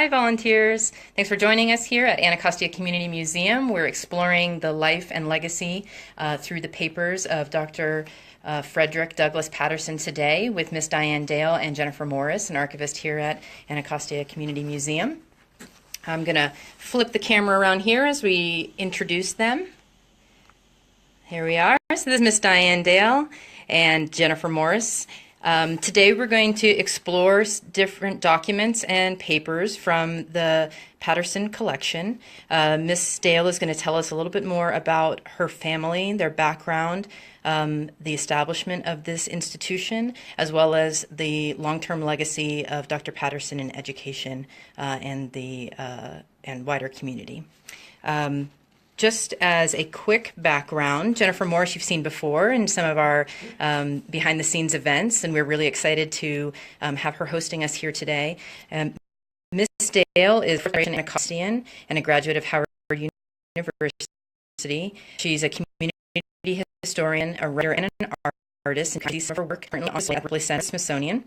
Hi, volunteers. Thanks for joining us here at Anacostia Community Museum. We're exploring the life and legacy through the papers of Dr. Frederick Douglass Patterson today with Miss Dianne Dale and Jennifer Morris, an archivist here at Anacostia Community Museum. I'm going to flip the camera around here as we introduce them. Here we are. So this is Miss Dianne Dale and Jennifer Morris. Today we're going to explore different documents and papers from the Patterson collection. Miss Dale is going to tell us a little bit more about her family, their background, the establishment of this institution, as well as the long-term legacy of Dr. Patterson in education and wider community. Just as a quick background, Jennifer Morris you've seen before in some of our behind-the-scenes events, and we're really excited to have her hosting us here today. Ms. Dale is an Anacostian and a graduate of Howard University. She's a community historian, a writer, and an artist, and she's her work currently on the Smithsonian,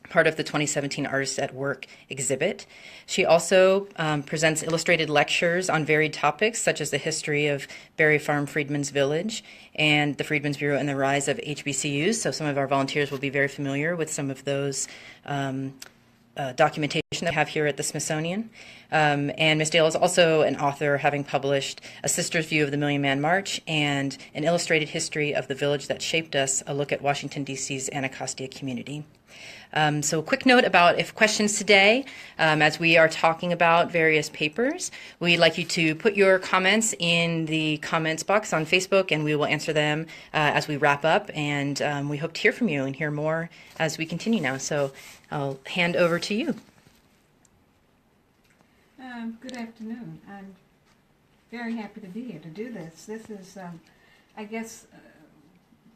part of the 2017 Artists at Work exhibit. She also presents illustrated lectures on varied topics such as the history of Berry Farm Freedmen's Village and the Freedmen's Bureau and the rise of HBCUs. So some of our volunteers will be very familiar with some of those documentation that we have here at the Smithsonian. And Ms. Dale is also an author, having published A Sister's View of the Million Man March and An Illustrated History of the Village That Shaped Us, a look at Washington, D.C.'s Anacostia community. So a quick note about if questions today, as we are talking about various papers, we'd like you to put your comments in the comments box on Facebook, and we will answer them as we wrap up, and we hope to hear from you and hear more as we continue now. So I'll hand over to you. Good afternoon. I'm very happy to be here to do this. This is, I guess,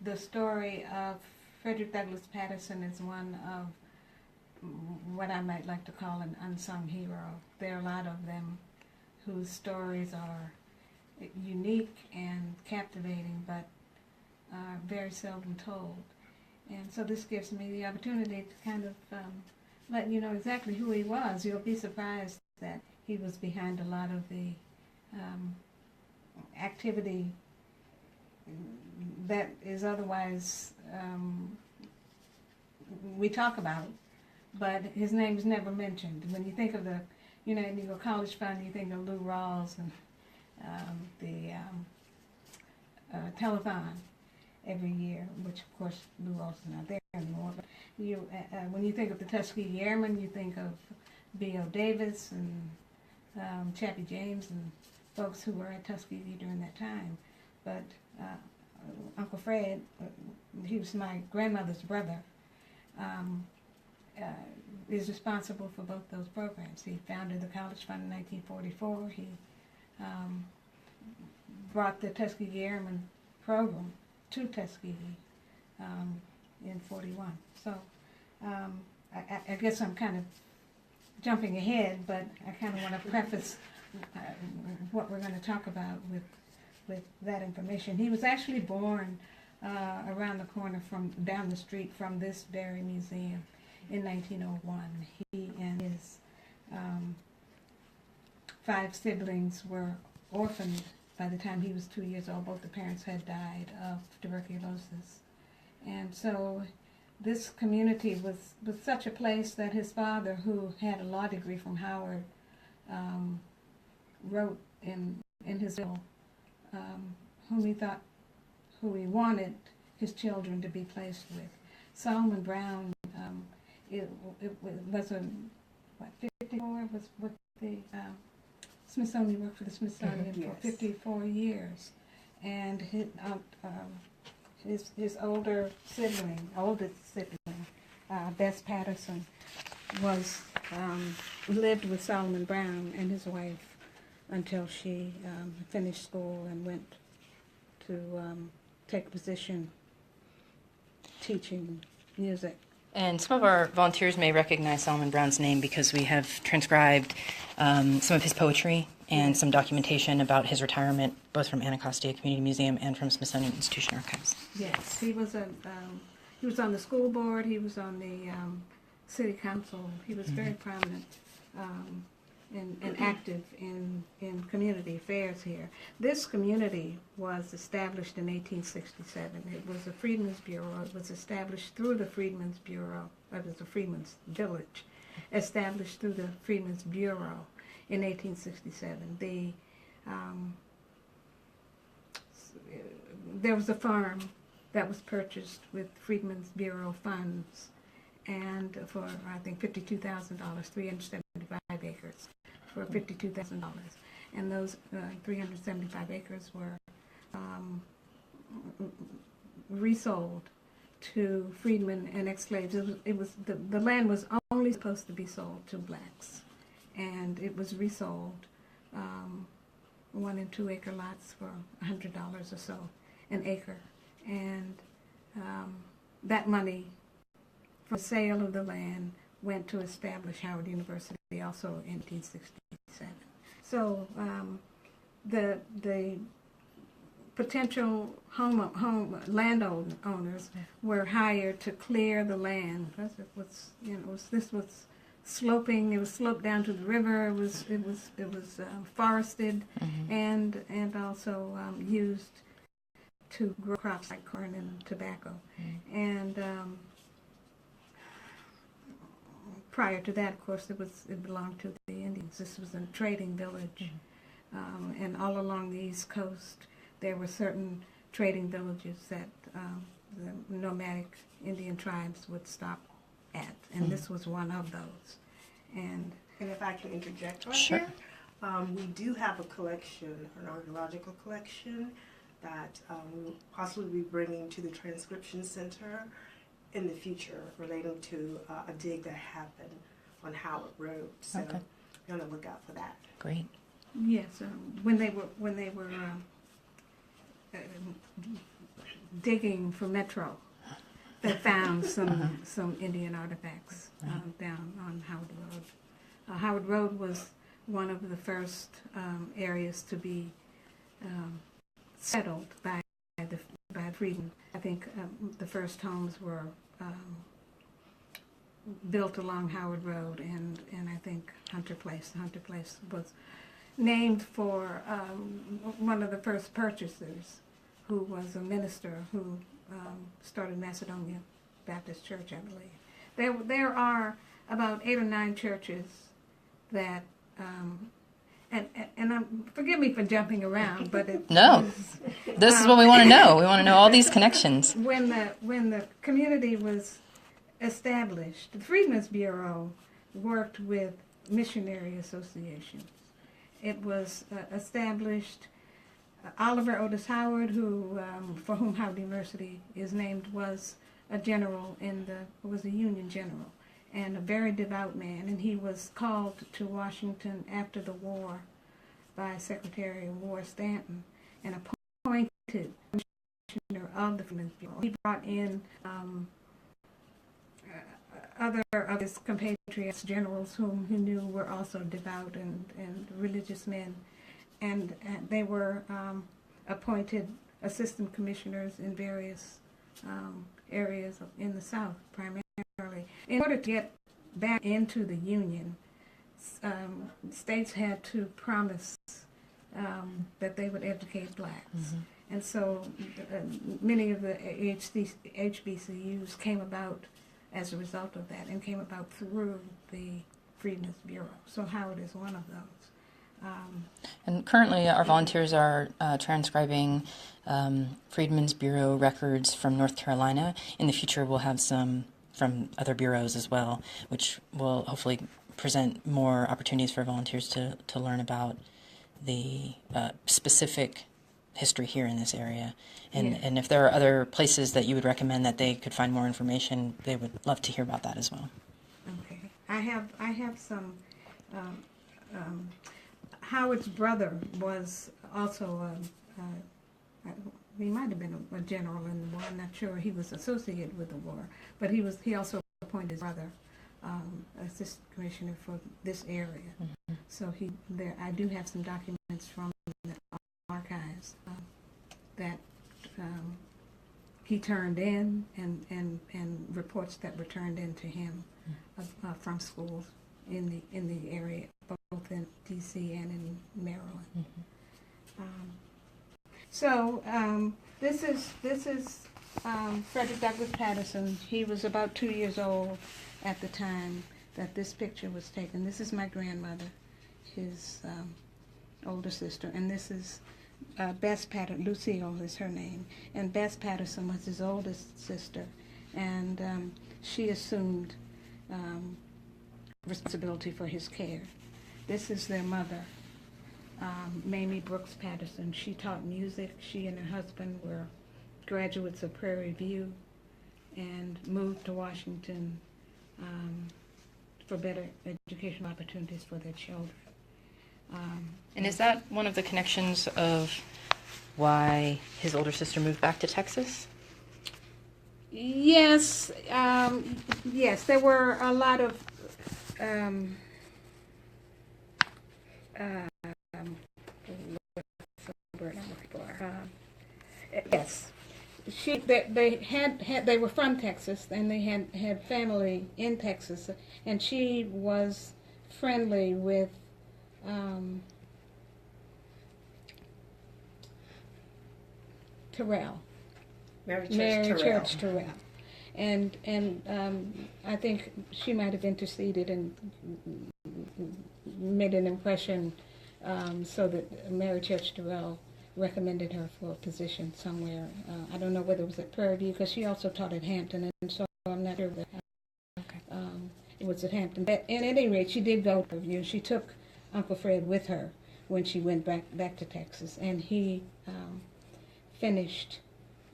the story of Frederick Douglass Patterson is one of what I might like to call an unsung hero. There are a lot of them whose stories are unique and captivating, but are very seldom told. And so this gives me the opportunity to kind of let you know exactly who he was. You'll be surprised that he was behind a lot of the activity that is otherwise we talk about, but his name is never mentioned. When you think of the Negro College Fund, you think of Lou Rawls and the telethon every year, which of course Lou Rawls is not there anymore. But when you think of the Tuskegee Airmen, you think of B.O. Davis and Chappie James and folks who were at Tuskegee during that time. But Uncle Fred, he was my grandmother's brother, is responsible for both those programs. He founded the College Fund in 1944. He brought the Tuskegee Airmen program to Tuskegee in 41. So I guess I'm kind of jumping ahead, but I kind of want to preface what we're going to talk about with that information. He was actually born around the corner down the street from this very museum in 1901. He and his 5 siblings were orphaned by the time he was 2 years old. Both the parents had died of tuberculosis. And so this community was such a place that his father, who had a law degree from Howard, wrote in his will who he wanted his children to be placed with. Solomon Brown, it was 54 was with the Smithsonian, worked for the Smithsonian Yes. for 54 years, and his oldest sibling, Bess Patterson, lived with Solomon Brown and his wife until she finished school and went to take a position teaching music. And some of our volunteers may recognize Solomon Brown's name because we have transcribed some of his poetry and some documentation about his retirement, both from Anacostia Community Museum and from Smithsonian Institution Archives. Yes, he was on the school board. He was on the city council. He was very prominent and active in community affairs here. This community was established in 1867. It was the Freedmen's Bureau. It was established through the Freedmen's Bureau. It was the Freemans Village, established through the Freedmen's Bureau in 1867. There was a farm that was purchased with Freedmen's Bureau funds, and for, I think, $52,000, 375 acres for $52,000. And those 375 acres were resold to freedmen and ex-slaves. The land was only supposed to be sold to blacks, and it was resold 1 and 2 acre lots for $100 or so an acre. And that money from the sale of the land went to establish Howard University also in 1867. So the potential home landowners were hired to clear the land. This was sloping. It was sloped down to the river. It was forested, and also used to grow crops like corn and tobacco. And prior to that, of course, it belonged to the Indians. This was a trading village, and all along the East Coast, there were certain trading villages that the nomadic Indian tribes would stop at, and this was one of those. And if I can interject right Sure. here, we do have a collection, an archaeological collection, that we'll possibly be bringing to the Transcription Center in the future, relating to a dig that happened on Howard Road. So Okay. be on the lookout for that. Great. yes, when they were digging for Metro, they found some Indian artifacts down on Howard Road. Howard Road was one of the first areas to be settled by freedmen. I think the first homes were built along Howard Road, and I think Hunter Place was named for one of the first purchasers, who was a minister who started Macedonia Baptist Church, I believe. There are about 8 or 9 churches that, and forgive me for jumping around, but No, this is what we want to know. We want to know all these connections. when the community was established, the Freedmen's Bureau worked with missionary associations. It was established. Oliver Otis Howard, who for whom Howard University is named, was a general was a Union general and a very devout man, and he was called to Washington after the war by Secretary of War Stanton and appointed commissioner of the Freedmen's Bureau. He brought in other of his compatriots, generals whom he knew were also devout and religious men, and they were appointed assistant commissioners in various areas in the South, primarily. In order to get back into the Union, states had to promise that they would educate blacks. And so many of the HBCUs came about as a result of that, and came about through the Freedmen's Bureau. So Howard is one of those. And currently, our volunteers are transcribing Freedmen's Bureau records from North Carolina. In the future, we'll have some from other bureaus as well, which will hopefully present more opportunities for volunteers to learn about the specific history here in this area. And if there are other places that you would recommend that they could find more information, they would love to hear about that as well. Okay. I have some. Howard's brother was also he might have been a general in the war. I'm not sure. He was associated with the war, but he also appointed his brother assistant commissioner for this area. So I do have some documents from the archives that he turned in, and reports that were turned in to him from schools in the area D.C. and in Maryland. Mm-hmm. This is Frederick Douglass Patterson. He was about 2 years old at the time that this picture was taken. This is my grandmother, his older sister, and this is Bess Patterson. Lucille is her name, and Bess Patterson was his oldest sister, and she assumed responsibility for his care. This is their mother, Mamie Brooks Patterson. She taught music. She and her husband were graduates of Prairie View and moved to Washington for better educational opportunities for their children. And is that one of the connections of why his older sister moved back to Texas? Yes, yes, there were a lot of yes, they were from Texas, and they had family in Texas, and she was friendly with Terrell. Mary Church Terrell. And I think she might have interceded and made an impression so that Mary Church Terrell recommended her for a position somewhere. I don't know whether it was at Prairie View, because she also taught at Hampton, and so I'm not sure that it was at Hampton. But at any rate, she did go to Prairie View. She took Uncle Fred with her when she went back to Texas, and he finished,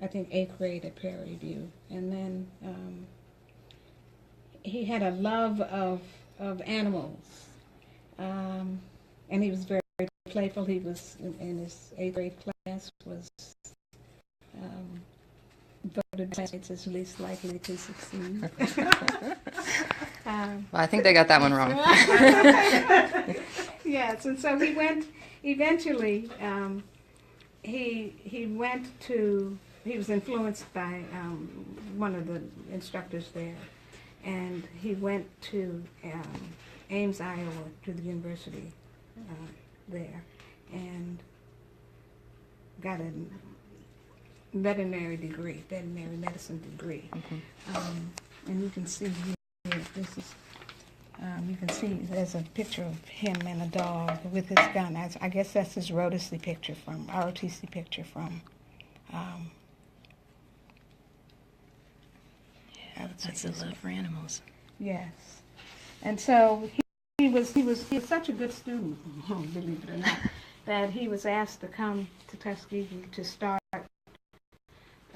I think, 8th grade at Prairie View, and then he had a love of animals, and he was very playful. He was in his 8th grade class was voted as least likely to succeed. Well, I think they got that one wrong. Yes, and so he went. Eventually, he went to. He was influenced by one of the instructors there, and he went to Ames, Iowa, to the university there, and got a veterinary medicine degree. Mm-hmm. And you can see here, this is, you can see there's a picture of him and a dog with his gun. I guess that's his ROTC picture from That's a love for animals. Yes, and so he was such a good student, believe it or not, that he was asked to come to Tuskegee to start a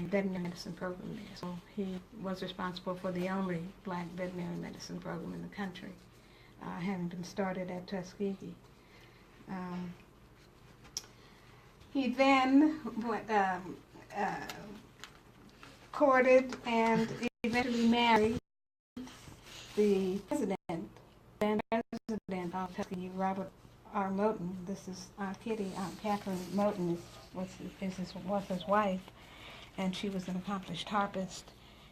veterinary medicine program there. So he was responsible for the only black veterinary medicine program in the country, having been started at Tuskegee. He then courted and eventually married the then president of Tuskegee, Robert R. Moton. This is Aunt Kitty. Aunt Catherine Moton was his wife, and she was an accomplished harpist.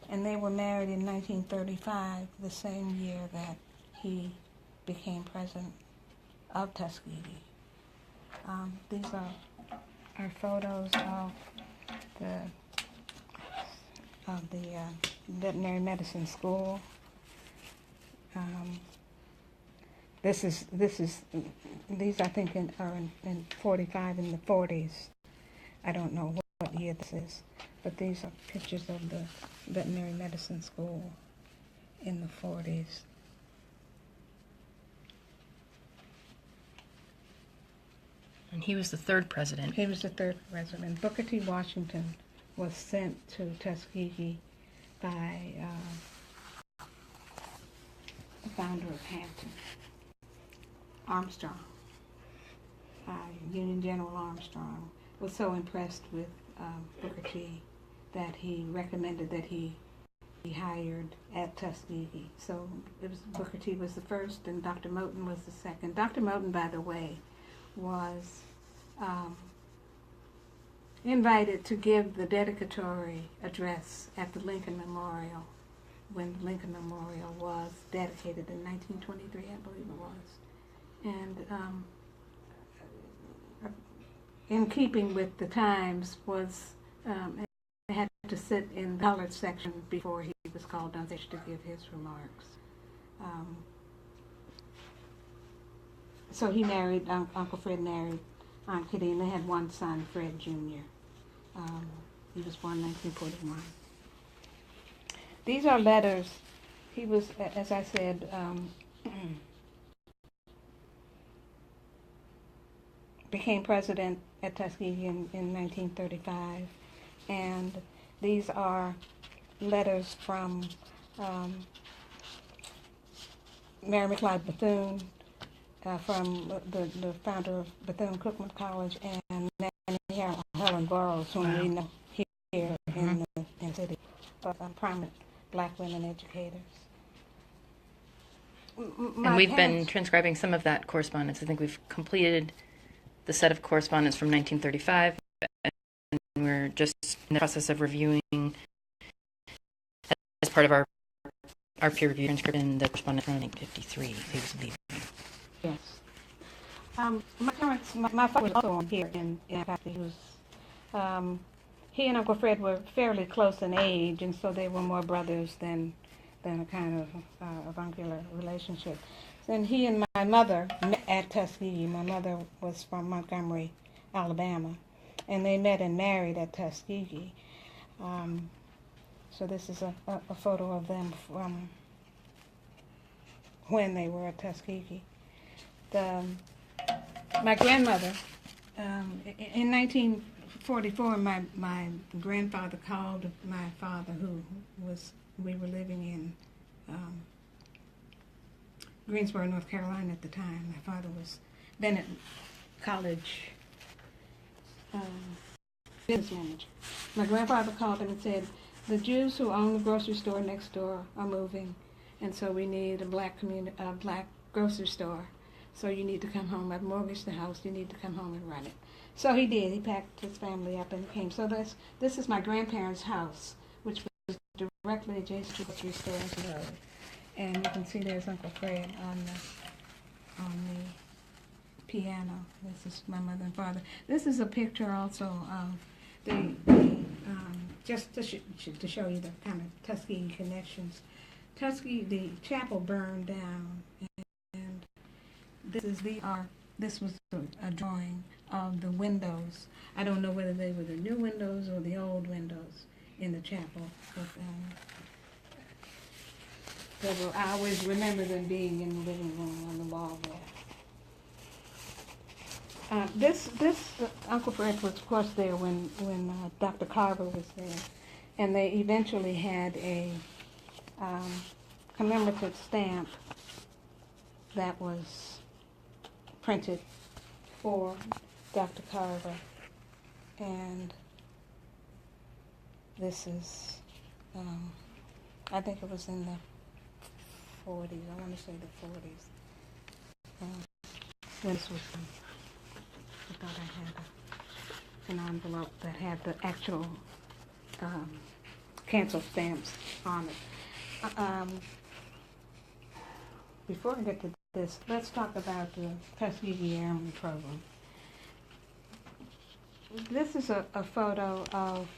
And they were married in 1935, the same year that he became president of Tuskegee. These are photos of the veterinary medicine school. These I think are in 45 in the 40s. I don't know what year this is, but these are pictures of the veterinary medicine school in the 40s. And he was the third president. He was the third president. Booker T. Washington was sent to Tuskegee by the founder of Hampton, Armstrong. Union General Armstrong was so impressed with Booker T that he recommended that he be hired at Tuskegee. So Booker T was the first, and Dr. Moton was the second. Dr. Moton, by the way, was invited to give the dedicatory address at the Lincoln Memorial when the Lincoln Memorial was dedicated in 1923, I believe it was. And in keeping with the times, was he had to sit in the colored section before he was called on stage to give his remarks. So he married, Uncle Fred married Aunt Kitty, and they had one son, Fred Jr. He was born in 1941. These are letters. He was, as I said, became president at Tuskegee in 1935, and these are letters from Mary McLeod Bethune, from the founder of Bethune-Cookman College, and Nanny Helen Burroughs, whom we know here in the city, of prominent black women educators. And we've been transcribing some of that correspondence. I think we've completed the set of correspondence from 1935, and we're just in the process of reviewing, as part of our peer review transcription, the correspondence from 1953. He was leaving. Yes. My father was also on here in Anacostia. He and Uncle Fred were fairly close in age, and so they were more brothers than a kind of avuncular relationship. Then he and my mother met at Tuskegee. My mother was from Montgomery, Alabama, and they met and married at Tuskegee. So this is a photo of them from when they were at Tuskegee. My grandmother, in 1944, my grandfather called my father, we were living in Greensboro, North Carolina at the time. My father was Bennett College business manager. My grandfather called him and said, the Jews who own the grocery store next door are moving, and so we need a black grocery store. So you need to come home. I've mortgaged the house. You need to come home and run it. So he did. He packed his family up and came. So this is my grandparents' house, which was directly adjacent to the grocery store. And you can see there's Uncle Fred on the piano. This is my mother and father. This is a picture also of just to show you the kind of Tuskegee connections. The chapel burned down, and this was a drawing of the windows. I don't know whether they were the new windows or the old windows in the chapel, but I always remember them being in the living room on the wall there. This Uncle Fred was, of course, there when Dr. Carver was there, and they eventually had a commemorative stamp that was printed for Dr. Carver, and this is, I think it was in the 40s. I want to say the 40s. This was. I thought I had an envelope that had the actual cancel stamps on it. Before I get to this, let's talk about the Tuskegee Airmen program. This is a photo of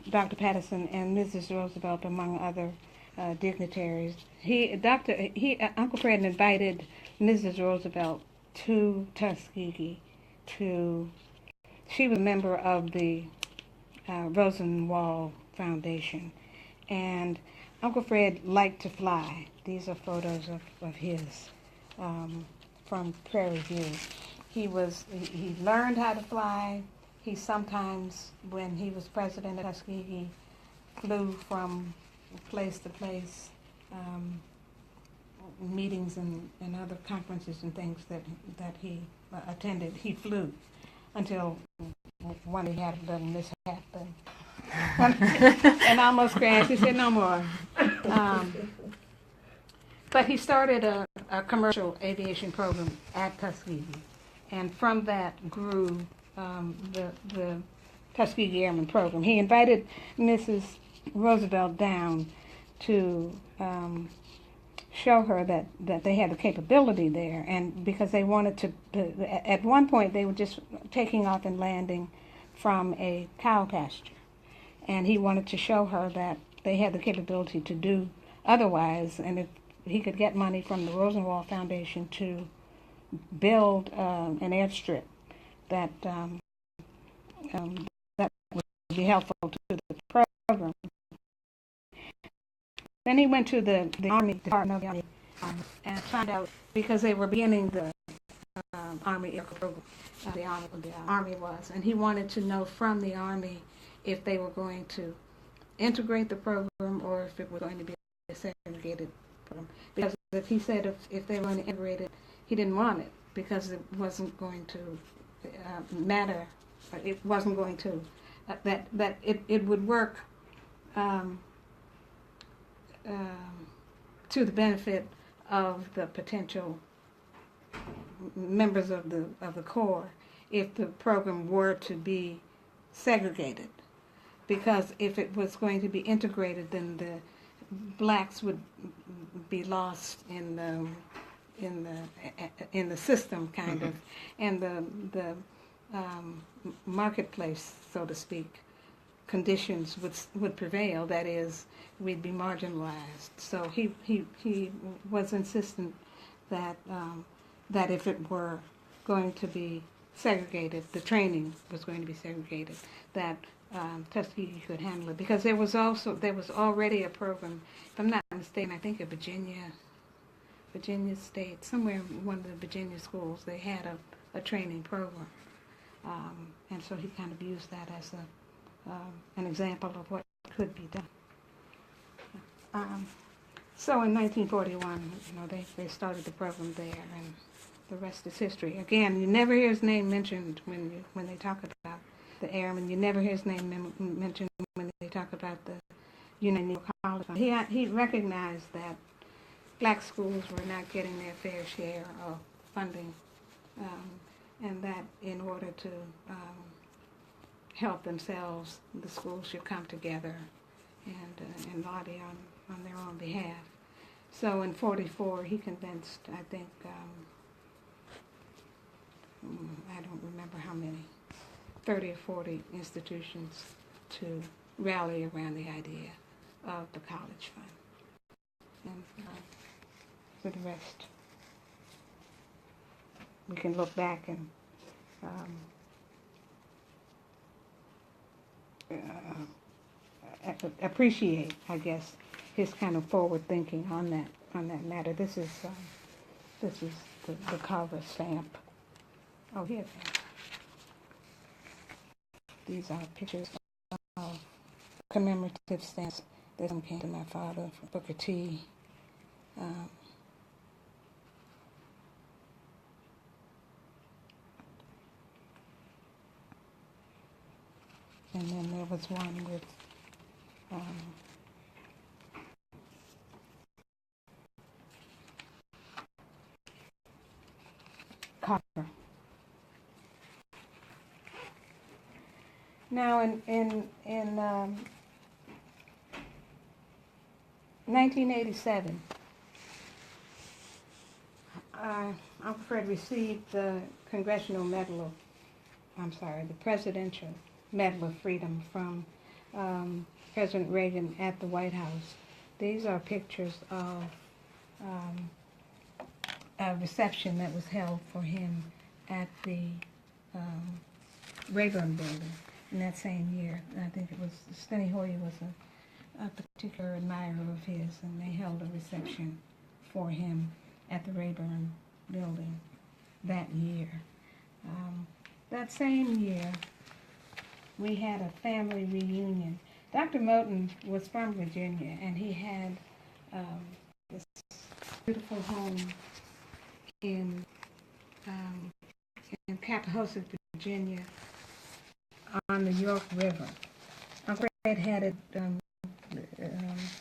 Dr. Patterson and Mrs. Roosevelt, among other dignitaries. Uncle Fred invited Mrs. Roosevelt to Tuskegee. She was a member of the Rosenwald Foundation, and Uncle Fred liked to fly. These are photos of his from Prairie View. He learned how to fly. He sometimes, when he was president of Tuskegee, flew from place to place, meetings and other conferences and things that he attended. He flew until one day he had a little mishap and almost crashed. He said, no more. But he started a commercial aviation program at Tuskegee, and from that grew the Tuskegee Airmen program. He invited Mrs. Roosevelt down to show her that they had the capability there, and because they wanted to, at one point they were just taking off and landing from a cow pasture, and he wanted to show her that they had the capability to do otherwise, and if he could get money from the Rosenwald Foundation to build an airstrip that that would be helpful to the program. Then he went to the Army Department of the Army and found out, because they were beginning the Army Air Program, the Army was, and he wanted to know from the Army if they were going to integrate the program or if it was going to be a segregated program. Because if he said if they were going to integrate it, he didn't want it because it wasn't going to matter. It wasn't going to that it would work to the benefit of the potential members of the Corps if the program were to be segregated. Because if it was going to be integrated, then the blacks would be lost in the system, kind of, and the marketplace, so to speak, conditions would prevail. That is, we'd be marginalized. So he was insistent that that if it were going to be segregated, the training was going to be segregated, that Tuskegee could handle it, because there was already a program, if I'm not mistaken, I think at Virginia State, somewhere in one of the Virginia schools, they had a training program, and so he kind of used that as an example of what could be done. So in 1941, they started the program there, and the rest is history. Again, you never hear his name mentioned when they talk about the airmen. You never hear his name mentioned when they talk about the Negro College. He recognized that black schools were not getting their fair share of funding, and that in order to help themselves, the schools should come together and lobby on their own behalf. So in '44, he convinced, I think, I don't remember how many, 30 or 40 institutions to rally around the idea of the college fund. And for the rest, we can look back and appreciate, I guess, his kind of forward thinking on that matter. This is the cover stamp. Oh, here's that. These are pictures of commemorative stamps that came to my father from Booker T. And then there was one with Copper. Now, in 1987, Uncle Fred received the Congressional Medal the Presidential Medal of Freedom from President Reagan at the White House. These are pictures of a reception that was held for him at the Rayburn Building in that same year. I think it was Steny Hoyer was a particular admirer of his, and they held a reception for him at the Rayburn Building that year. That same year, we had a family reunion. Dr. Moton was from Virginia, and he had this beautiful home in Cappahosa, Virginia, on the York River. Uncle Fred had it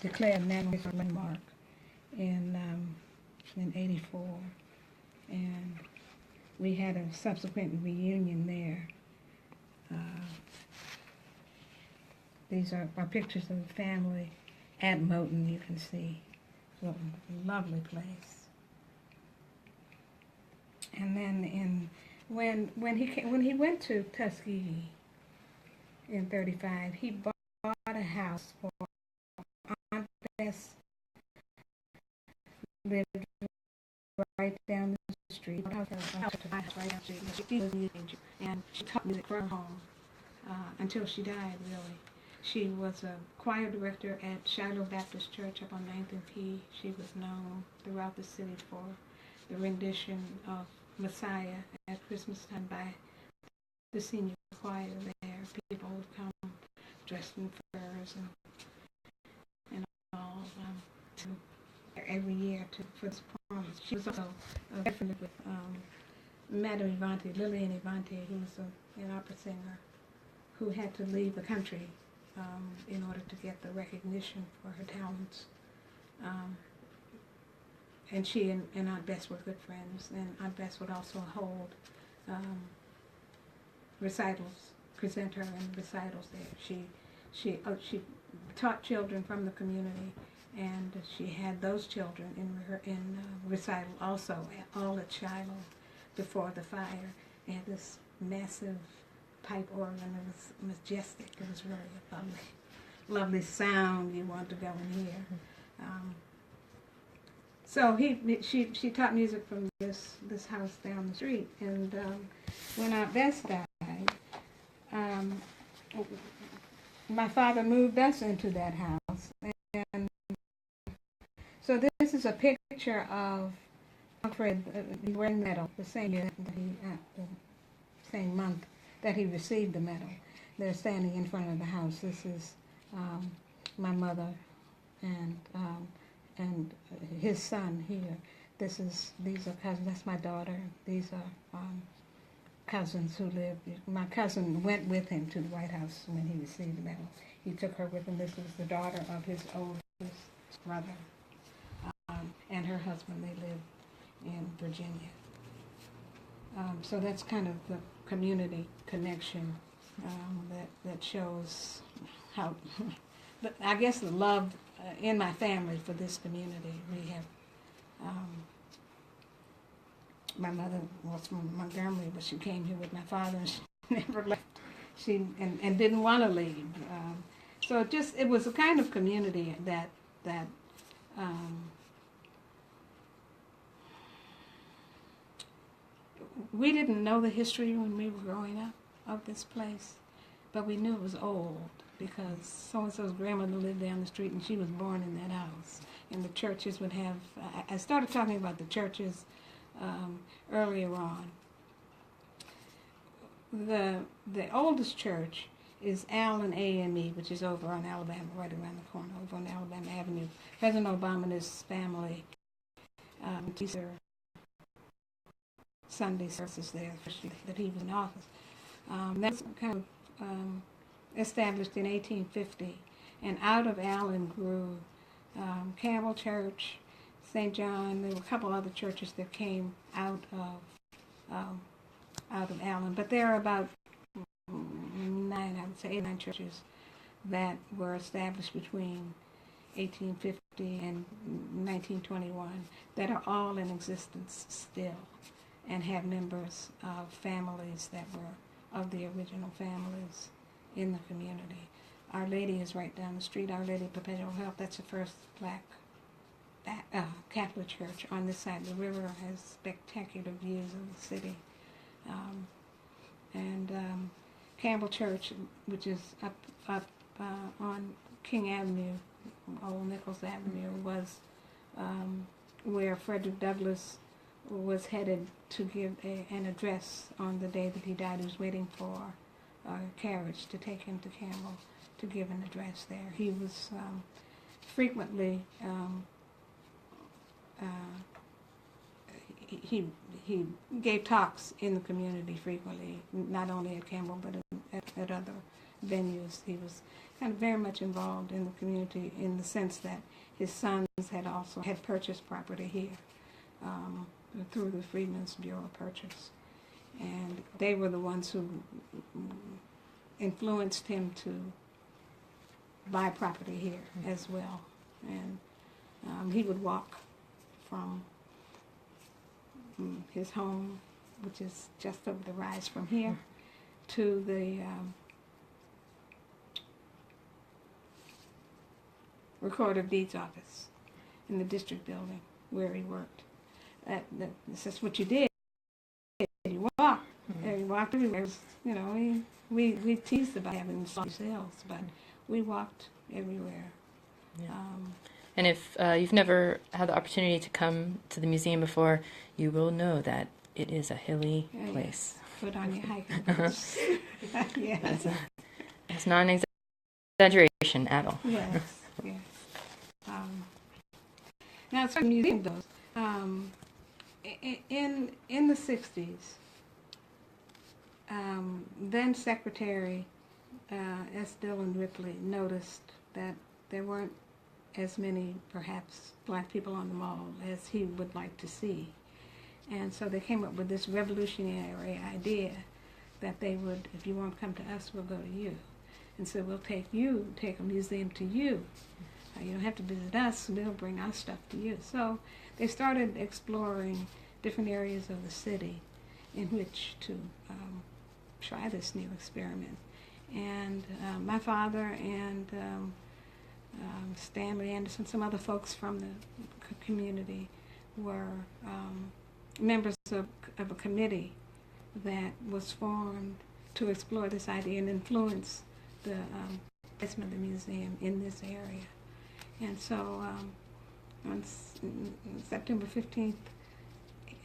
declared national landmark in '84, and we had a subsequent reunion there. These are pictures of the family at Moton. You can see a lovely place. And then when he went to Tuskegee in '35, he bought a house for Aunt Bess, lived right down the street. Right down the street. And she taught music from home until she died, really. She was a choir director at Shiloh Baptist Church up on 9th and P. She was known throughout the city for the rendition of Messiah at Christmas time by the senior choir there. People would come dressed in furs and all to every year for this performance. She was also very familiar with Madame Avante, Lillian Avante, who was an opera singer who had to leave the country in order to get the recognition for her talents. And she and Aunt Bess were good friends, and Aunt Bess would also hold recitals, present her in recitals there. She taught children from the community, and she had those children in recital also, all at Shiloh before the fire. They had this massive pipe organ. It was majestic. It was really a lovely sound you want to go and hear. So she taught music from this house down the street, and when Aunt Bess died, my father moved us into that house, and so this is a picture of Alfred wearing the medal the same year that the same month that he received the medal. They're standing in front of the house. This is my mother and his son here. These are cousins. That's my daughter. These are cousins who lived. My cousin went with him to the White House when he received the medal. He took her with him. This was the daughter of his oldest brother and her husband. They lived in Virginia. So that's kind of the community connection that shows how, I guess, the love in my family for this community. We have, my mother was from Montgomery, but she came here with my father, and she never left. She and didn't want to leave. So it was a kind of community that we didn't know the history when we were growing up of this place, but we knew it was old because so-and-so's grandmother lived down the street and she was born in that house. And the churches would have, I started talking about the churches earlier on. The oldest church is Allen AME, which is over on Alabama, right around the corner, over on Alabama Avenue. President Obama and his family, these are Sunday services there, especially that he was in office. That was kind of established in 1850, and out of Allen grew Campbell Church, St. John. There were a couple other churches that came out of Allen, but there are about 8 churches that were established between 1850 and 1921 that are all in existence still and have members of families that were of the original families in the community. Our Lady is right down the street. Our Lady of Perpetual Help, that's the first black Catholic church on this side of the river, has spectacular views of the city. Campbell Church, which is up on King Avenue, Old Nichols Avenue, was where Frederick Douglass was headed to give an address on the day that he died. He was waiting for a carriage to take him to Campbell to give an address there. He was frequently he gave talks in the community frequently, not only at Campbell but at other venues. He was kind of very much involved in the community in the sense that his sons had purchased property here through the Freedmen's Bureau purchase, and they were the ones who influenced him to buy property here as well. And He would walk from his home, which is just over the rise from here, to the Recorder of Deeds office in the district building where he worked. That's what you did. You walked. You walked everywhere. You know, we teased about having sloppy hills, but we walked everywhere. Yeah. And if you've never had the opportunity to come to the museum before, you will know that it is a hilly place. Put on your hiking boots. Yes. It's not an exaggeration at all. Yes, yes. Now, as far as the museum goes, in the 60s, then Secretary S. Dillon Ripley noticed that there weren't as many, perhaps, black people on the mall as he would like to see. And so they came up with this revolutionary idea that they would, if you won't come to us, we'll go to you. And so we'll take a museum to you. You don't have to visit us, we'll bring our stuff to you. So they started exploring different areas of the city in which to try this new experiment. And my father and Stanley Anderson, some other folks from the community were members of a committee that was formed to explore this idea and influence the placement of the museum in this area. And so on September 15th,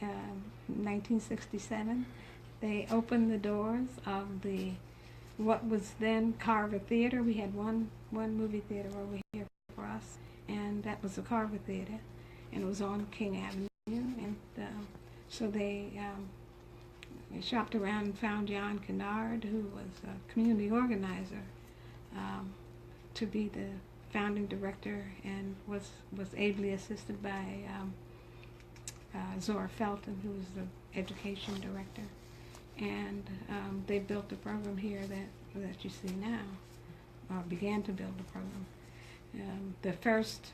1967, they opened the doors of what was then Carver Theater. We had one movie theater over here for us, and that was the Carver Theater, and it was on King Avenue. And so they shopped around and found John Kennard, who was a community organizer, to be the founding director, and was ably assisted by Zora Felton, who was the education director. And they built the program here that you see now, or began to build the program. The first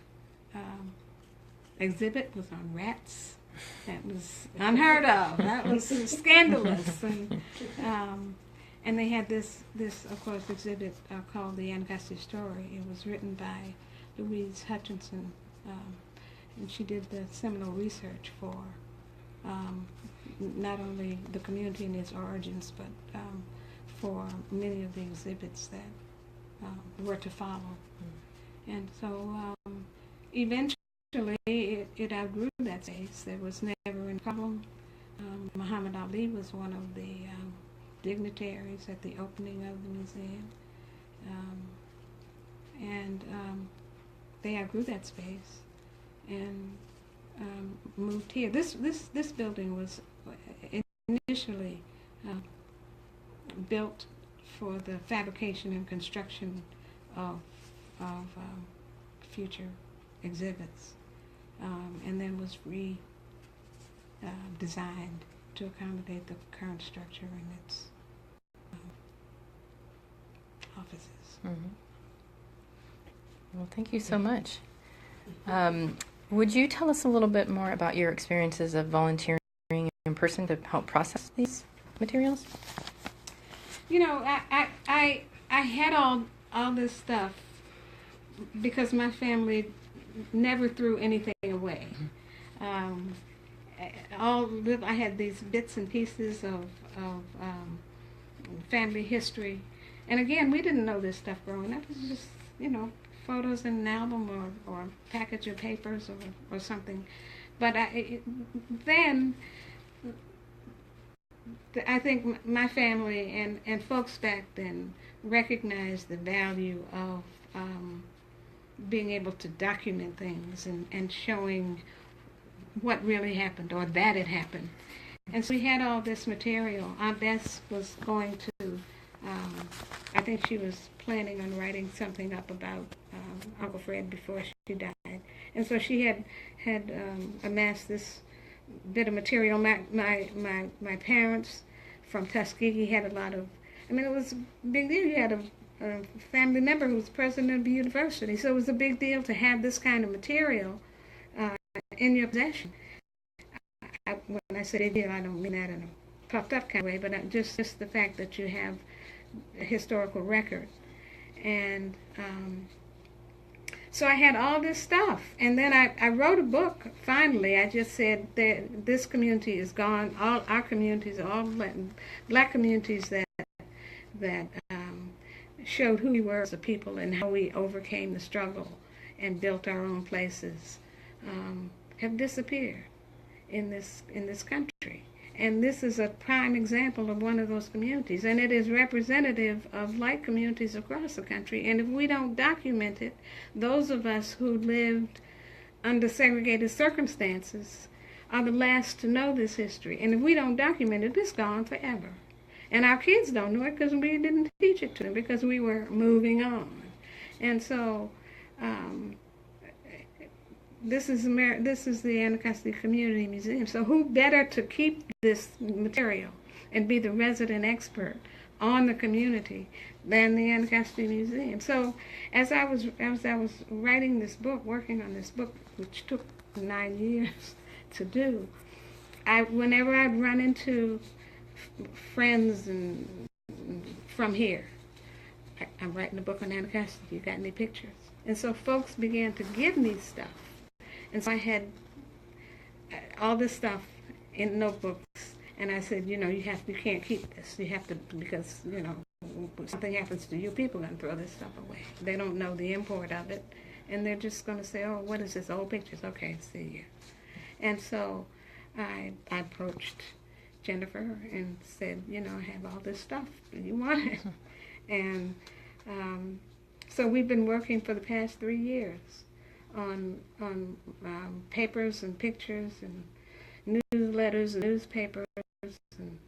exhibit was on rats. That was unheard of. That was scandalous. And they had this of course, exhibit called The Anacostia Story. It was written by Louise Hutchinson, and she did the seminal research for not only the community and its origins, but for many of the exhibits that were to follow. And so eventually it outgrew that space. There was never any problem. Muhammad Ali was one of the dignitaries at the opening of the museum. And they outgrew that space and moved here. This building was initially built for the fabrication and construction of future exhibits, and then was designed to accommodate the current structure and its offices. Mm-hmm. Well, thank you so much. Would you tell us a little bit more about your experiences of volunteering in person to help process these materials? You know, I had all this stuff because my family never threw anything away. I had these bits and pieces of family history, and again, we didn't know this stuff growing up. It was just, you know, photos in an album or a package of papers or something. But then I think my family and folks back then recognized the value of being able to document things and showing what really happened or that it happened. And so we had all this material. Aunt Bess was going to, I think she was planning on writing something up about Uncle Fred before she died. And so she had amassed this bit of material. My parents from Tuskegee had a lot of, I mean, it was a big deal. You had a family member who was president of the university, so it was a big deal to have this kind of material in your possession. When I say deal, I don't mean that in a puffed up kind of way, but just the fact that you have a historical record. And so I had all this stuff, and then I wrote a book. Finally, I just said that this community is gone. All our communities, all black communities that showed who we were as a people and how we overcame the struggle and built our own places, have disappeared in this country. And this is a prime example of one of those communities, and it is representative of like communities across the country. And if we don't document it, those of us who lived under segregated circumstances are the last to know this history. And if we don't document it, it's gone forever. And our kids don't know it because we didn't teach it to them, because we were moving on. And so this is the Anacostia Community Museum. So who better to keep this material and be the resident expert on the community than the Anacostia Museum? So as I was writing this book, working on this book, which took 9 years to do, whenever I'd run into friends and from here, I'm writing a book on Anacostia. You got any pictures? And so folks began to give me stuff. And so I had all this stuff in notebooks, and I said, you can't keep this. You have to, because, if something happens to you, people are going to throw this stuff away. They don't know the import of it, and they're just going to say, oh, what is this, old pictures? Okay, see you. And so I approached Jennifer and said, I have all this stuff. Do you want it? And so we've been working for the past 3 years on papers and pictures and newsletters and newspapers and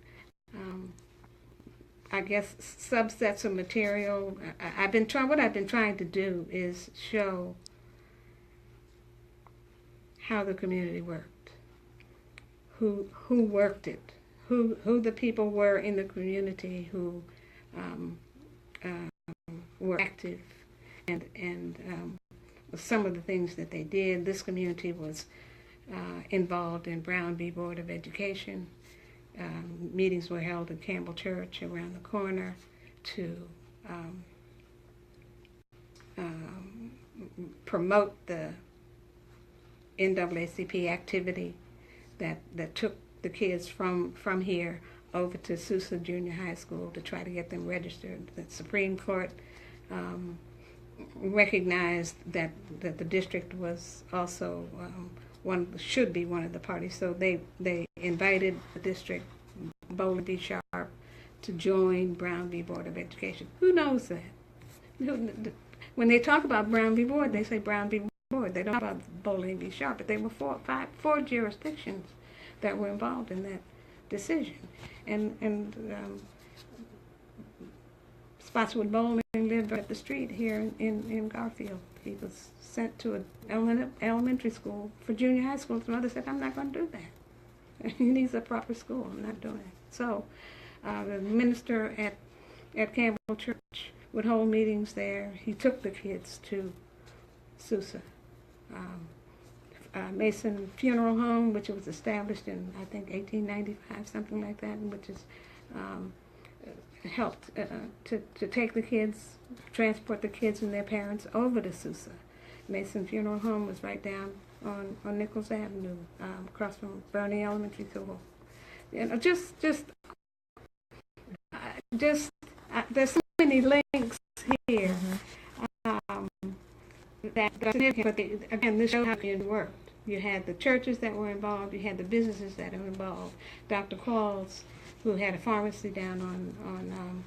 I guess subsets of material. What I've been trying to do is show how the community worked, who worked it, who the people were in the community who were active, and some of the things that they did. This community was involved in Brown v. Board of Education. Meetings were held at Campbell Church around the corner to promote the NAACP activity that took the kids from here over to Sousa Junior High School to try to get them registered. The Supreme Court recognized that the district was also should be one of the parties. So they invited the district, Bowling v. Sharp, to join Brown v. Board of Education. Who knows that? When they talk about Brown v. Board, they say Brown v. Board. They don't talk about Bowling v. Sharp, but there were four jurisdictions that were involved in that decision. And Spotswood Bowling lived up the street here in Garfield. He was sent to an elementary school for junior high school. His mother said, I'm not going to do that. He needs a proper school. I'm not doing it. So the minister at Campbell Church would hold meetings there. He took the kids to Sousa. Mason Funeral Home, which was established in, I think, 1895, something like that, which is helped to take the kids, transport the kids and their parents over to Sousa. Mason Funeral Home was right down on Nichols Avenue, across from Bernie Elementary School. There's so many links here. That significant, but again, this shows how it worked. You had the churches that were involved, you had the businesses that were involved. Dr. Qualls, who had a pharmacy down on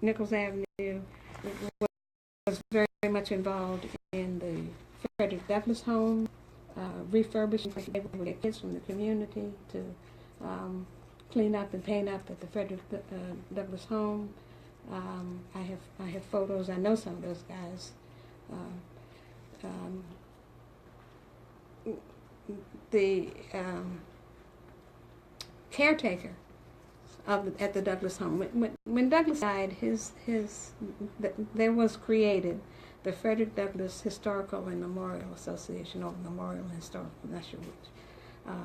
Nichols Avenue, was very much involved in the Frederick Douglass home, refurbishing kids from the community to clean up and paint up at the Frederick Douglass home. I have photos. I know some of those guys. The caretaker at the Douglass home. When Douglass died, there was created the Frederick Douglass Historical and Memorial Association, or Memorial and Historical, I'm not sure which,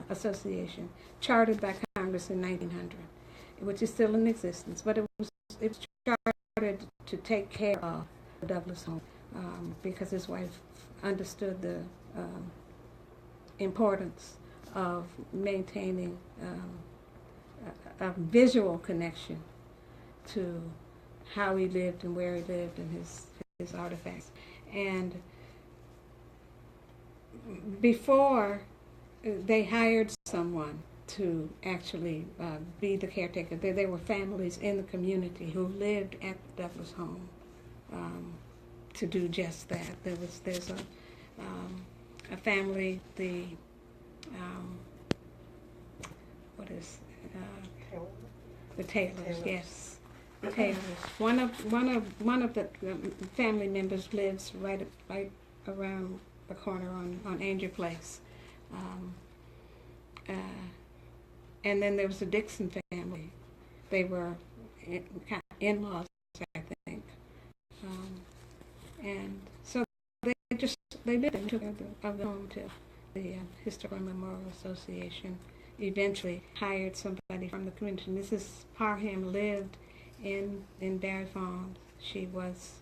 Association, chartered by Congress in 1900, which is still in existence, but it was chartered to take care of the Douglass home because his wife understood the importance of maintaining a visual connection to how he lived and where he lived and his artifacts. And before they hired someone to actually be the caretaker, there were families in the community who lived at the Douglass home to do just that. There's a family, the the Taylors, yes, the Taylors. One of the family members lives right around the corner on Angel Place, and then there was the Dixon family. They were in-laws, I think, and so they lived in the home till the Historical Memorial Association eventually hired somebody from the community. Mrs. Parham lived in Barry Farms. She was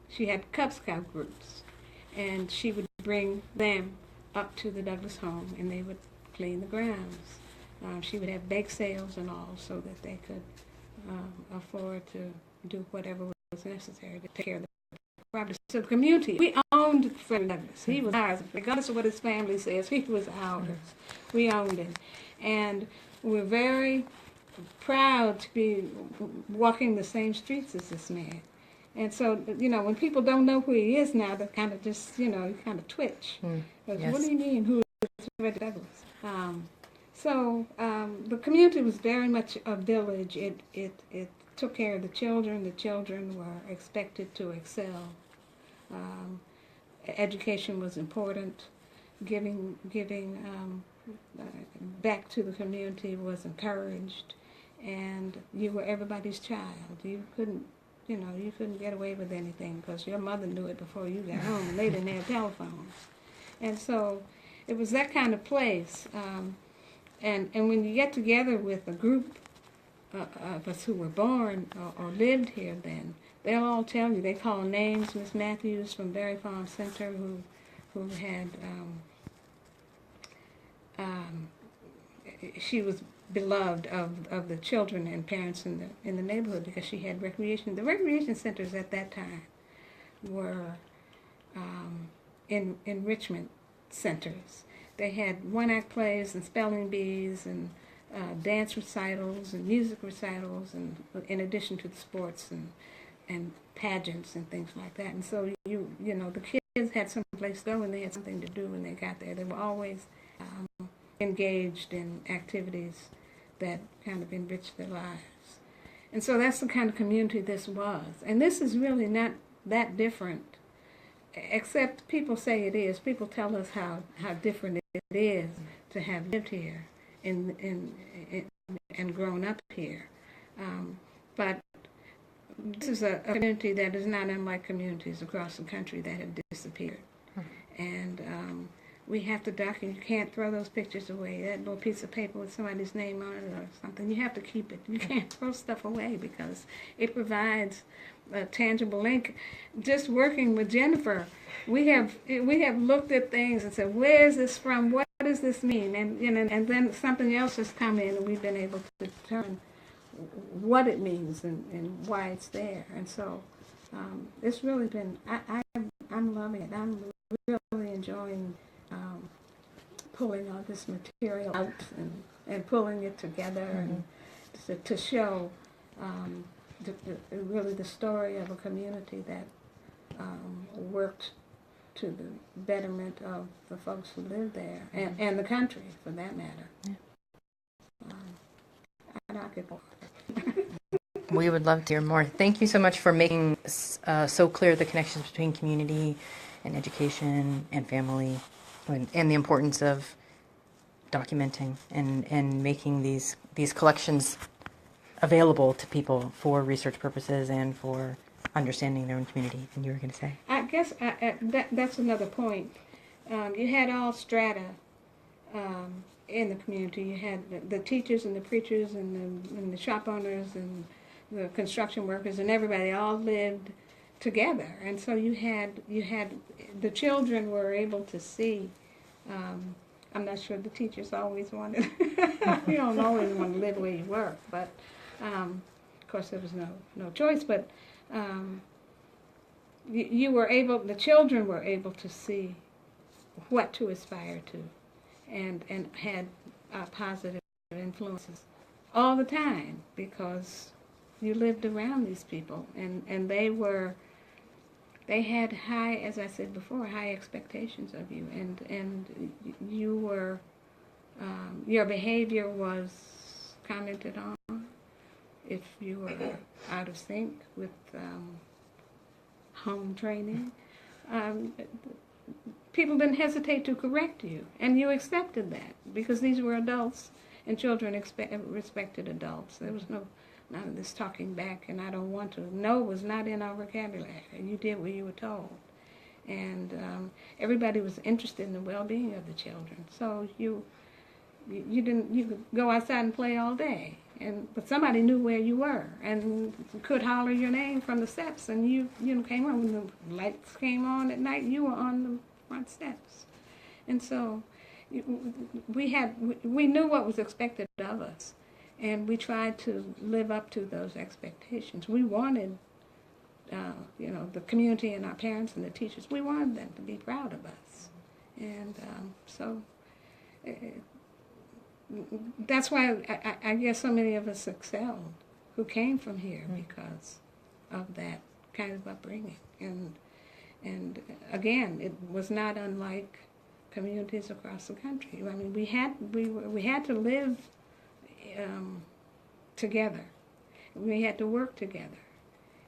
she had Cub Scout groups, and she would bring them up to the Douglass home, and they would clean the grounds. She would have bake sales and all, so that they could afford to do whatever was necessary to take care of the property. So the community, we owned Frederick Douglass. He was ours. Regardless of what his family says, he was ours. We owned him. And we're very proud to be walking the same streets as this man. And so, when people don't know who he is now, they kind of just, you kind of twitch. Yes. What do you mean, who is Frederick Douglass? So the community was very much a village. It took care of the children. The children were expected to excel. Education was important. Giving back to the community was encouraged, and you were everybody's child. You couldn't get away with anything because your mother knew it before you got home, and they didn't have telephones. And so it was that kind of place. And when you get together with a group of us who were born or lived here then, they'll all tell you. They call names. Miss Matthews from Berry Farm Center, who had she was beloved of the children and parents in the neighborhood because she had recreation. The recreation centers at that time were enrichment centers. They had one-act plays and spelling bees and dance recitals and music recitals, and in addition to the sports and pageants and things like that. And so the kids had some place to go and they had something to do when they got there. They were always engaged in activities that kind of enriched their lives. And so that's the kind of community this was. And this is really not that different, except people say it is. People tell us how different it is to have lived here and grown up here. But this is a community that is not unlike communities across the country that have disappeared. And we have to document. You can't throw those pictures away. That little piece of paper with somebody's name on it or something, you have to keep it. You can't throw stuff away because it provides a tangible link. Just working with Jennifer, we have looked at things and said, where is this from? What does this mean? And then something else has come in, and we've been able to determine what it means and why it's there. And so it's really been, I'm loving it. I'm really enjoying pulling all this material out and pulling it together and to show really the story of a community that worked to the betterment of the folks who live there and the country, for that matter. Yeah. I could go. We would love to hear more. Thank you so much for making so clear the connections between community and education and family, and the importance of documenting and making these collections available to people for research purposes and for understanding their own community. And you were going to say? I guess that's another point. You had all strata in the community. You had the teachers and the preachers and the shop owners and the construction workers and everybody all lived together. And so you had the children were able to see. I'm not sure the teachers always wanted. You don't always want to live where you work, but of course there was no choice. But you were able. The children were able to see what to aspire to, and had positive influences all the time because you lived around these people, and they had high, as I said before, high expectations of you, and you were your behavior was commented on if you were out of sync with home training. People didn't hesitate to correct you, and you accepted that because these were adults, and children respected adults. There was none of this talking back, and I don't want to. No was not in our vocabulary. You did what you were told, and everybody was interested in the well-being of the children. So you could go outside and play all day, but somebody knew where you were and could holler your name from the steps, and you came on when the lights came on at night. You were on the front steps, and so we knew what was expected of us, and we tried to live up to those expectations. We wanted, the community and our parents and the teachers. We wanted them to be proud of us, and so. That's why I guess so many of us excelled who came from here because of that kind of upbringing. And again, it was not unlike communities across the country. I mean, we had to live together. We had to work together,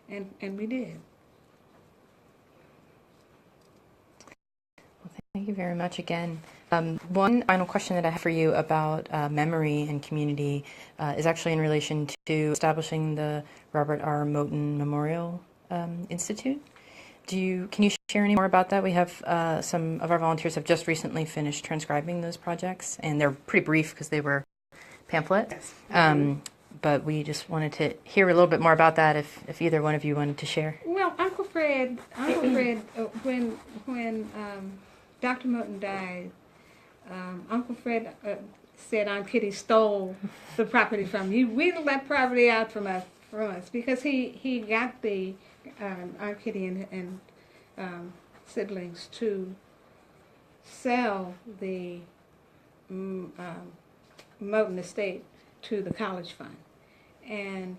and we did. Well, thank you very much again. One final question that I have for you about memory and community is actually in relation to establishing the Robert R. Moton Memorial Institute. Can you share any more about that? We have some of our volunteers have just recently finished transcribing those projects, and they're pretty brief because they were pamphlet. Yes. But we just wanted to hear a little bit more about that if either one of you wanted to share. Well, Uncle Fred, when Dr. Moton died, Uncle Fred said Aunt Kitty stole the property from you. We let property out from us because he got the Aunt Kitty and siblings to sell the Moton estate to the college fund, and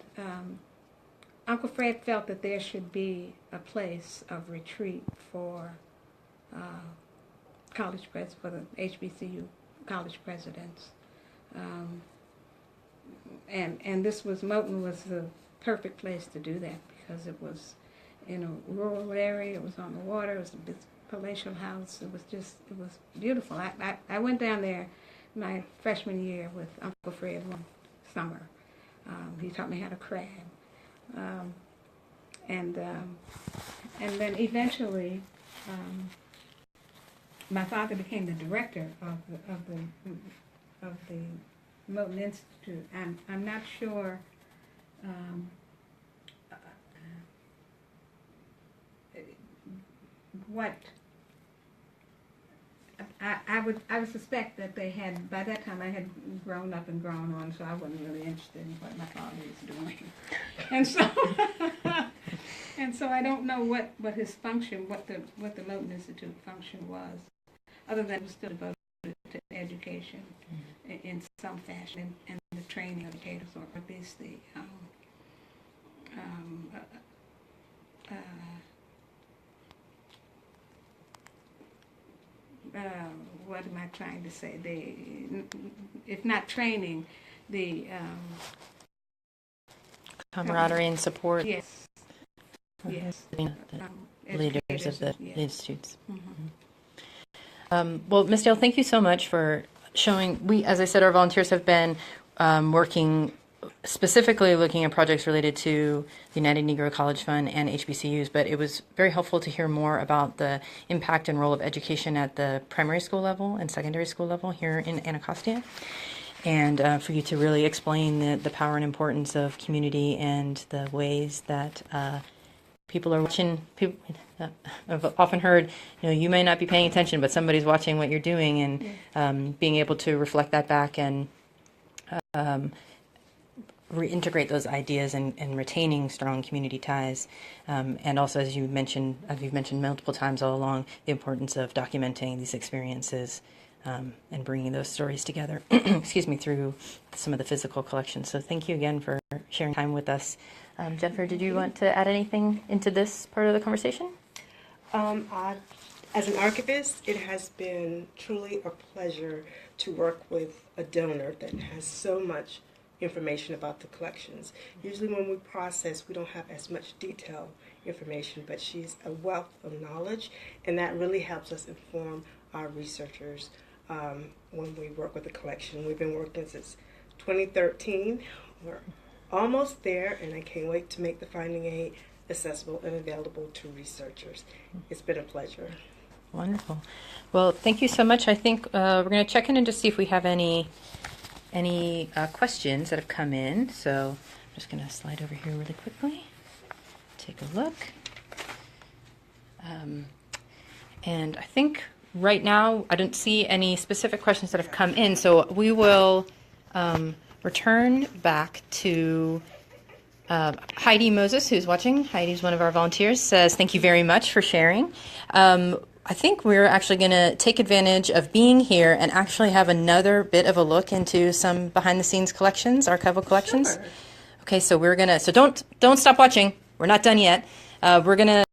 Uncle Fred felt that there should be a place of retreat for for the HBCU college presidents, and Moton was the perfect place to do that because it was in a rural area. It was on the water. It was a big palatial house. It was beautiful. I went down there my freshman year with Uncle Fred one summer. He taught me how to crab, and then eventually. My father became the director of the Moton Institute. I'm not sure what I would suspect that they had, by that time I had grown up and grown on, so I wasn't really interested in what my father was doing. And so I don't know what his function, what the Moton Institute function was, other than it was still devoted to education in some fashion and the training of educators, or at least the what am I trying to say? If not training, the camaraderie and support. Yes. Yes. The leaders of the institutes. Mm-hmm. Well, Ms. Dale, thank you so much for showing. As I said, our volunteers have been working specifically looking at projects related to the United Negro College Fund and HBCUs, but it was very helpful to hear more about the impact and role of education at the primary school level and secondary school level here in Anacostia, and for you to really explain the power and importance of community and the ways that people are watching. I've often heard, you may not be paying attention, but somebody's watching what you're doing, and being able to reflect that back and reintegrate those ideas and retaining strong community ties, and also, as you've mentioned multiple times all along, the importance of documenting these experiences and bringing those stories together. Excuse me, through some of the physical collections. So thank you again for sharing time with us. Jennifer, did you want to add anything into this part of the conversation? As an archivist, it has been truly a pleasure to work with a donor that has so much information about the collections. Usually when we process, we don't have as much detailed information, but she's a wealth of knowledge, and that really helps us inform our researchers when we work with the collection. We've been working since 2013. We're almost there, and I can't wait to make the finding aid accessible and available to researchers. It's been a pleasure. Wonderful. Well, thank you so much. I think we're going to check in and just see if we have any questions that have come in. So I'm just going to slide over here really quickly, take a look. And I think right now I don't see any specific questions that have come in, so we will return back to Heidi Moses, who's watching. Heidi's one of our volunteers, says, thank you very much for sharing. I think we're actually going to take advantage of being here and actually have another bit of a look into some behind-the-scenes collections, archival collections. Sure. Okay, so we're going to, so don't stop watching. We're not done yet. We're going to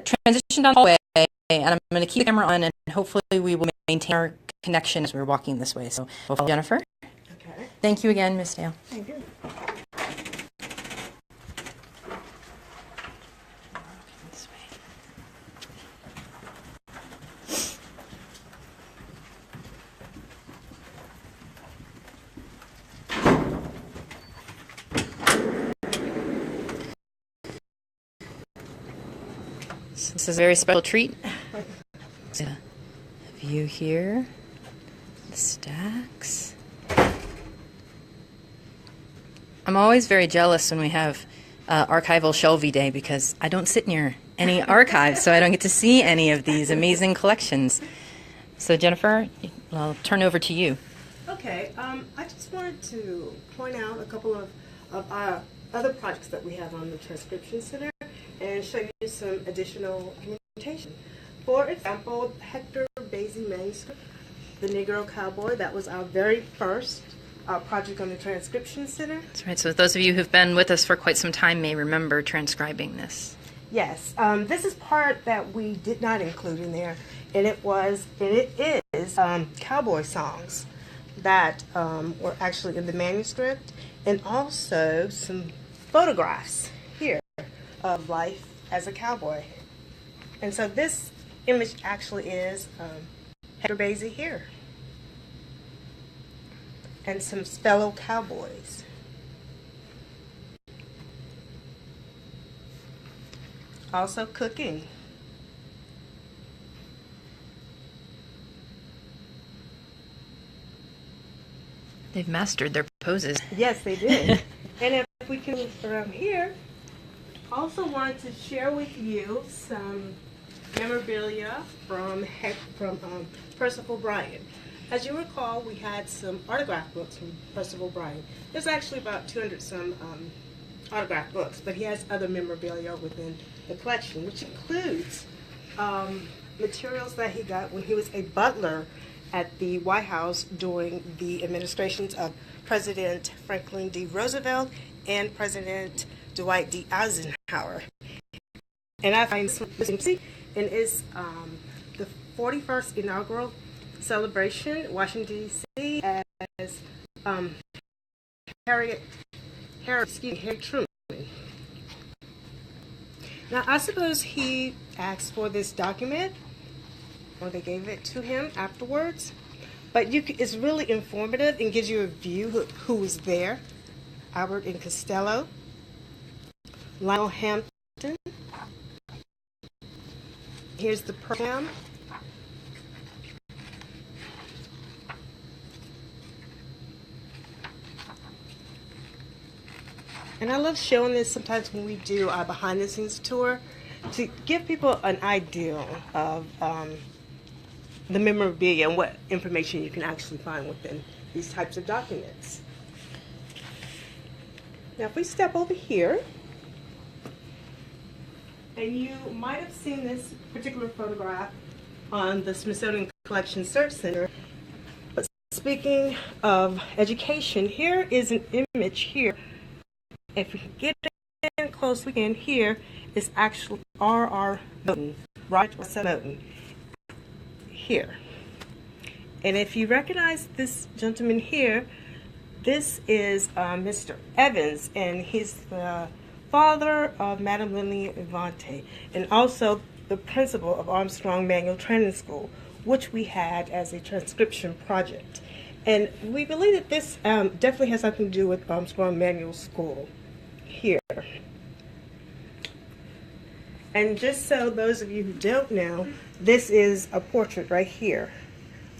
transition down the hallway, and I'm going to keep the camera on, and hopefully we will maintain our connection as we're walking this way. So, Jennifer. Okay. Thank you again, Ms. Dale. Thank you. This is a very special treat. A view here, the stacks. I'm always very jealous when we have archival shelvie day because I don't sit near any archives, so I don't get to see any of these amazing collections. So Jennifer, I'll turn over to you. Okay, I just wanted to point out a couple of other projects that we have on the Transcription Center and show you some additional documentation. For example, Hector Basie manuscript, The Negro Cowboy. That was our very first project on the Transcription Center. That's right. So those of you who've been with us for quite some time may remember transcribing this. Yes, this is part that we did not include in there, and it is cowboy songs that were actually in the manuscript, and also some photographs here of life as a cowboy. And so this image actually is Hector Basie here and some fellow cowboys. Also cooking. They've mastered their poses. Yes, they did. And if we can move around here, also wanted to share with you some memorabilia from Percival Bryant. As you recall, we had some autograph books from Percival Bryant. There's actually about 200 some autograph books, but he has other memorabilia within the collection, which includes materials that he got when he was a butler at the White House during the administrations of President Franklin D. Roosevelt and President Dwight D. Eisenhower. And I find this and is the 41st inaugural celebration, Washington, D.C., as Harry Truman. Now, I suppose he asked for this document, or they gave it to him afterwards, but it's really informative and gives you a view of who was there Albert and Costello, Lionel Hampton. Here's the program. And I love showing this sometimes when we do a behind-the-scenes tour to give people an idea of the memorabilia and what information you can actually find within these types of documents. Now, if we step over here, and you might have seen this particular photograph on the Smithsonian Collection Search Center, but speaking of education, here is an image here. If you get in close again, here is actually R.R. Moton, Robert Moton, here. And if you recognize this gentleman here, this is Mr. Evans, and he's the father of Madam Lily Avante, and also the principal of Armstrong Manual Training School, which we had as a transcription project. And we believe that this definitely has something to do with Armstrong Manual School here. And just so those of you who don't know, this is a portrait right here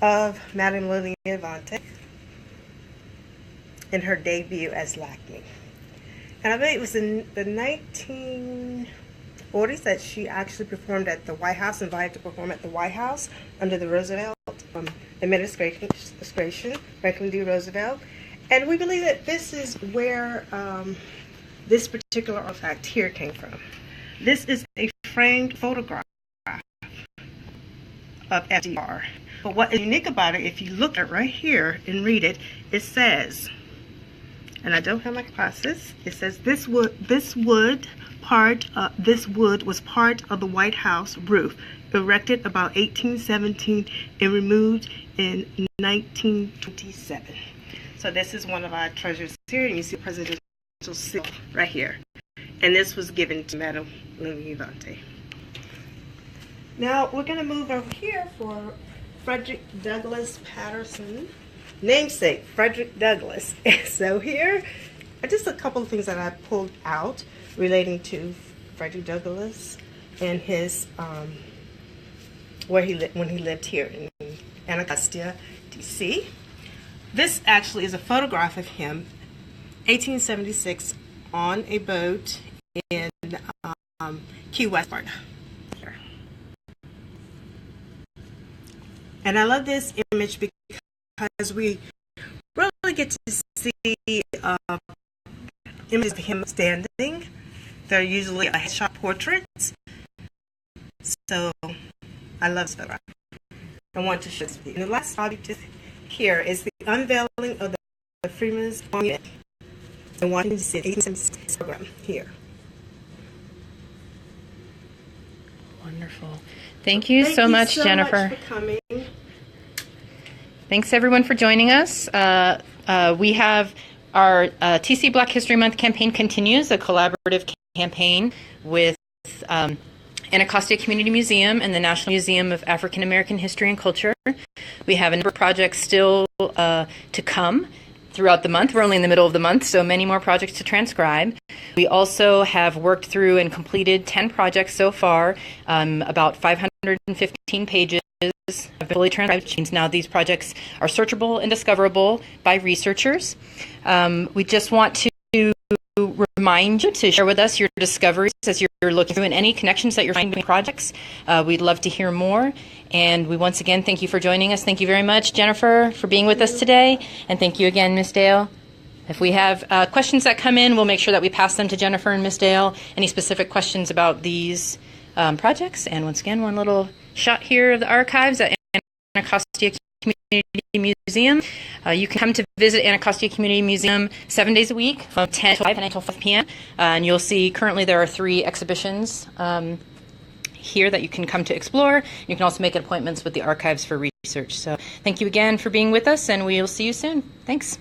of Madam Lily Avante in her debut as Lackney. And I believe it was in the 1940s that she actually performed at the White House, invited to perform at the White House under the Roosevelt administration, Franklin D. Roosevelt. And we believe that this is where this particular artifact here came from. This is a framed photograph of FDR. But what is unique about it, if you look at it right here and read it, it says, and I don't have my glasses, it says this wood was part of the White House roof, erected about 1817 and removed in 1927. So this is one of our treasures here, and you see the presidential seal right here. And this was given to Madam Lily Avante. Now we're going to move over here for Frederick Douglass Patterson, namesake Frederick Douglass. So here are just a couple of things that I pulled out relating to Frederick Douglass and his when he lived here in Anacostia, D.C. This actually is a photograph of him, 1876, on a boat in Key West, Florida. And I love this image because we really get to see images of him standing. They're usually headshot portraits. So I love this photograph. I want to show this to you. And the last object here is the unveiling of the Freemans Village in Washington, D.C. 1876 program here. Wonderful. Thank you so much, Jennifer. Much for coming. Thanks, everyone, for joining us. We have our TC Black History Month campaign continues, a collaborative campaign with Anacostia Community Museum and the National Museum of African American History and Culture. We have a number of projects still to come throughout the month. We're only in the middle of the month, so many more projects to transcribe. We also have worked through and completed 10 projects so far, about 515 pages have been fully transcribed, which means now these projects are searchable and discoverable by researchers. We just want to remind you to share with us your discoveries as you're looking through and any connections that you're finding between projects. We'd love to hear more. And we once again thank you for joining us. Thank you very much, Jennifer, for being with us today. And thank you again, Ms. Dale. If we have questions that come in, we'll make sure that we pass them to Jennifer and Ms. Dale. Any specific questions about these projects? And once again, one little shot here of the archives at Anacostia Community Museum. You can come to visit Anacostia Community Museum 7 days a week from 10 to 5 and until 5 p.m. And you'll see currently there are 3 exhibitions here that you can come to explore. You can also make appointments with the archives for research. So thank you again for being with us, and we'll see you soon. Thanks.